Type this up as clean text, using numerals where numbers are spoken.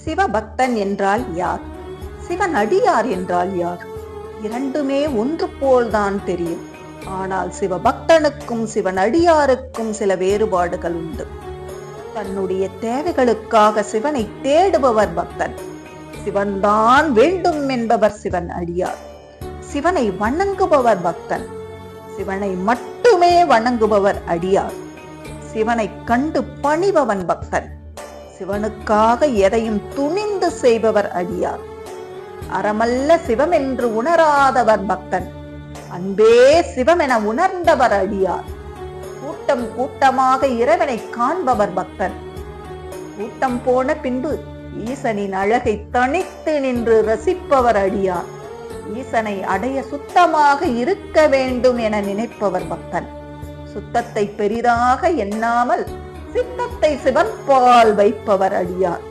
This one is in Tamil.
சிவபக்தன் என்றால் யார்? சிவன் அடியார் என்றால் யார்? இரண்டுமே ஒன்று போல்தான் தெரியும். ஆனால் சிவபக்தனுக்கும் சிவன் அடியாருக்கும் சில வேறுபாடுகள் உண்டு. தன்னுடைய தேவைகளுக்காக சிவனை தேடுபவர் பக்தன். சிவன்தான் வேண்டும் என்பவர் சிவன் அடியார். சிவனை வணங்குபவர் பக்தன். சிவனை மட்டுமே வணங்குபவர் அடியார். சிவனை கண்டு பணிபவன் பக்தன். சிவனுக்காக எதையும் துணிந்து செய்பவர் அடியார். அறமல்ல சிவம் என்று உணராதவர் பக்தன். அன்பே சிவம் என உணர்ந்தவர் அடியார். கூட்டம் கூட்டமாக இறைவனை காண்பவர் பக்தன். கூட்டம் போன பின்பு ஈசனின் அழகை தனித்து நின்று ரசிப்பவர் அடியார். ஈசனை அடைய சுத்தமாக இருக்க வேண்டும் என நினைப்பவர் பக்தன். சுத்தத்தை பெரிதாக எண்ணாமல் சித்தத்தை சிவன் பால் வைப்பவர் அடியார்.